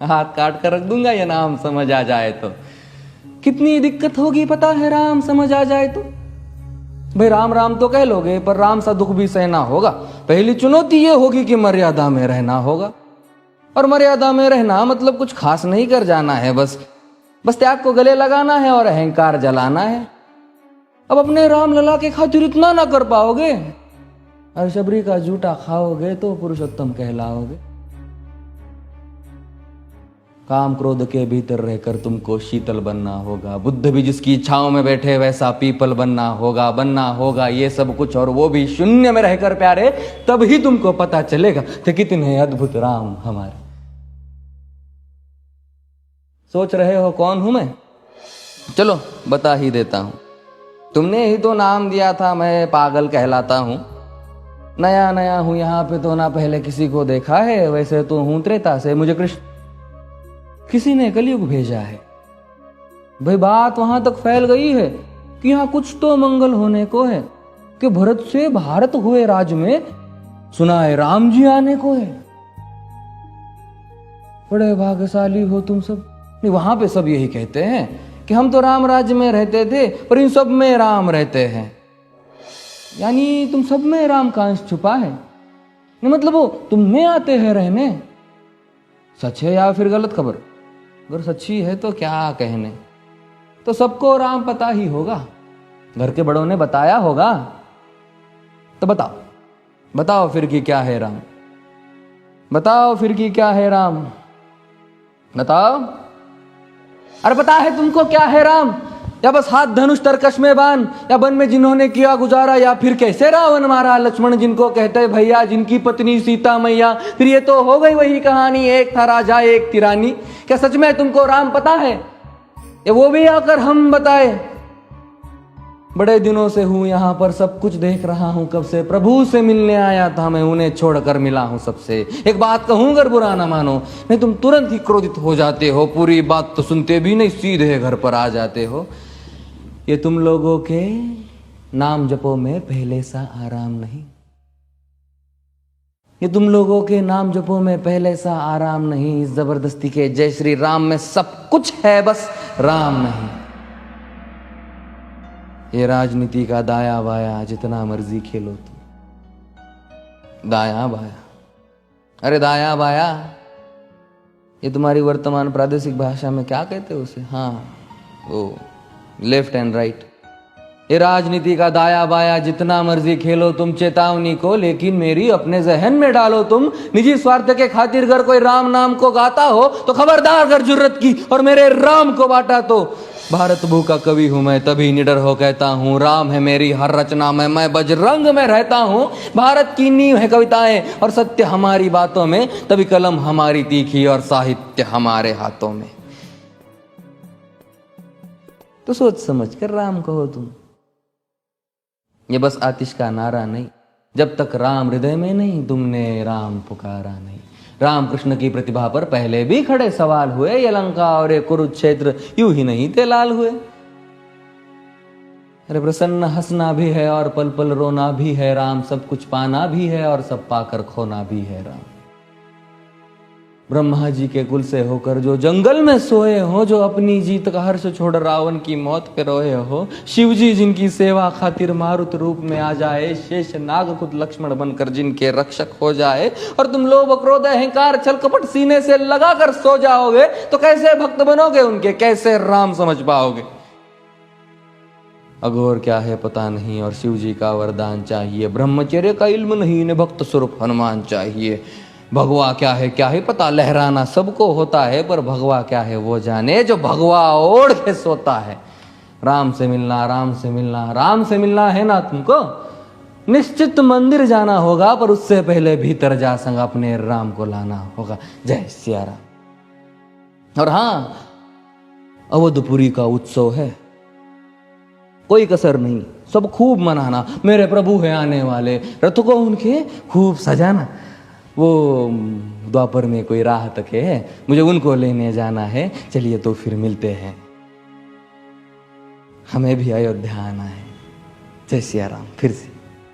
हाथ काट कर रख दूंगा ये नाम समझ आ जाए तो। कितनी दिक्कत होगी पता है राम समझ आ जाए तो। भाई राम राम तो कह लोगे पर राम सा दुख भी सहना होगा। पहली चुनौती ये होगी कि मर्यादा में रहना होगा। और मर्यादा में रहना मतलब कुछ खास नहीं कर जाना है, बस त्याग को गले लगाना है और अहंकार जलाना है। अब अपने राम लला के खातिर इतना ना कर पाओगे और शबरी का जूठा खाओगे तो पुरुषोत्तम कहलाओगे। काम क्रोध के भीतर रहकर तुमको शीतल बनना होगा। बुद्ध भी जिसकी इच्छाओं में बैठे वैसा पीपल बनना होगा ये सब कुछ, और वो भी शून्य में रहकर प्यारे। तभी तुमको पता चलेगा कि कितने अद्भुत राम हमारे। सोच रहे हो कौन हूं मैं? चलो बता ही देता हूं। तुमने ही तो नाम दिया था मैं पागल कहलाता हूं। नया नया हूं यहाँ पे तो ना पहले किसी को देखा है। वैसे तो हूं त्रेता से, मुझे कृष्ण किसी ने कलयुग भेजा है। भाई बात वहां तक फैल गई है कि यहाँ कुछ तो मंगल होने को है कि भरत से भारत हुए राज में सुना है राम जी आने को है। बड़े भाग्यशाली हो तुम सब। नहीं, वहां पे सब यही कहते हैं कि हम तो राम राज्य में रहते थे पर इन सब में राम रहते हैं। यानी तुम सब में राम का अंश छुपा है। नहीं मतलब वो तुम में आते हैं रहने। सच है या फिर गलत खबर? अगर सच्ची है तो क्या कहने। तो सबको राम पता ही होगा, घर के बड़ों ने बताया होगा। तो बताओ फिर कि क्या है राम। बताओ फिर कि क्या है राम। बताओ। अरे पता है तुमको क्या है राम? या बस हाथ धनुष तरकश में बांध, या वन में जिन्होंने किया गुजारा, या फिर कैसे रावण मारा लक्ष्मण जिनको कहते भैया, जिनकी पत्नी सीता मैया। फिर ये तो हो गई वही कहानी, एक था राजा एक थी रानी। क्या सच में तुमको राम पता है? या वो भी आकर हम बताए? बड़े दिनों से हूं यहां पर, सब कुछ देख रहा हूं कब से। प्रभु से मिलने आया था मैं, उन्हें छोड़कर मिला हूं सबसे। एक बात कहूं अगर बुरा ना मानो, नहीं तुम तुरंत ही क्रोधित हो जाते हो। पूरी बात तो सुनते भी नहीं, सीधे घर पर आ जाते हो। ये तुम लोगों के नाम जपो में पहले सा आराम नहीं। ये तुम लोगों के नाम जपो में पहले सा आराम नहीं। इस जबरदस्ती के जय श्री राम में सब कुछ है, बस राम नहीं। ये राजनीति का दाया बाया जितना मर्जी खेलो तुम। दाया बाया, अरे दाया बाया ये तुम्हारी वर्तमान प्रादेशिक भाषा में क्या कहते हो उसे? हाँ वो लेफ्ट एंड राइट। ये राजनीति का दाया बाया जितना मर्जी खेलो तुम चेतावनी को, लेकिन मेरी अपने जहन में डालो तुम। निजी स्वार्थ के खातिर अगर कोई राम नाम को गाता हो तो खबरदार अगर जुर्रत की और मेरे राम को बांटा तो। भारत भू का कवि हूं मैं, तभी निडर हो कहता हूं राम है मेरी हर रचना में, मैं बजरंग में रहता हूं। भारत की नींव है कविताएं और सत्य हमारी बातों में, तभी कलम हमारी तीखी और साहित्य हमारे हाथों में। तो सोच समझ कर राम कहो तुम। ये बस आतिश का नारा नहीं, जब तक राम हृदय में नहीं तुमने राम पुकारा नहीं। राम कृष्ण की प्रतिभा पर पहले भी खड़े सवाल हुए। ये लंका और ये कुरुक्षेत्र यूं ही नहीं थे लाल हुए। अरे प्रसन्न हंसना भी है और पल पल रोना भी है राम। सब कुछ पाना भी है और सब पाकर खोना भी है राम। ब्रह्मा जी के कुल से होकर जो जंगल में सोए हो, जो अपनी जीत का हर्ष छोड़ रावण की मौत पे रोए हो। शिव जी जिनकी सेवा खातिर मारुत रूप में आ जाए, शेष नाग खुद लक्ष्मण बनकर जिनके रक्षक हो जाए। और तुम लोभ क्रोध अहंकार छल कपट सीने से लगा कर सो जाओगे तो कैसे भक्त बनोगे उनके, कैसे राम समझ पाओगे? अघोर क्या है पता नहीं और शिव जी का वरदान चाहिए। ब्रह्मचर्य का इल्म नहीं, ने भक्त स्वरूप हनुमान चाहिए। भगवा क्या है पता, लहराना सबको होता है पर भगवा क्या है वो जाने जो भगवा ओढ़ के सोता है। राम से मिलना, राम से मिलना, राम से मिलना है ना तुमको? निश्चित मंदिर जाना होगा पर उससे पहले भीतर जा संग अपने राम को लाना होगा। जय सिया राम। और हाँ, अवधपुरी का उत्सव है, कोई कसर नहीं, सब खूब मनाना। मेरे प्रभु है आने वाले, रथ को उनके खूब सजाना। वो द्वापर में कोई राह तके है, मुझे उनको लेने जाना है। चलिए तो फिर मिलते हैं, हमें भी अयोध्या आना है। जय सिया राम। फिर से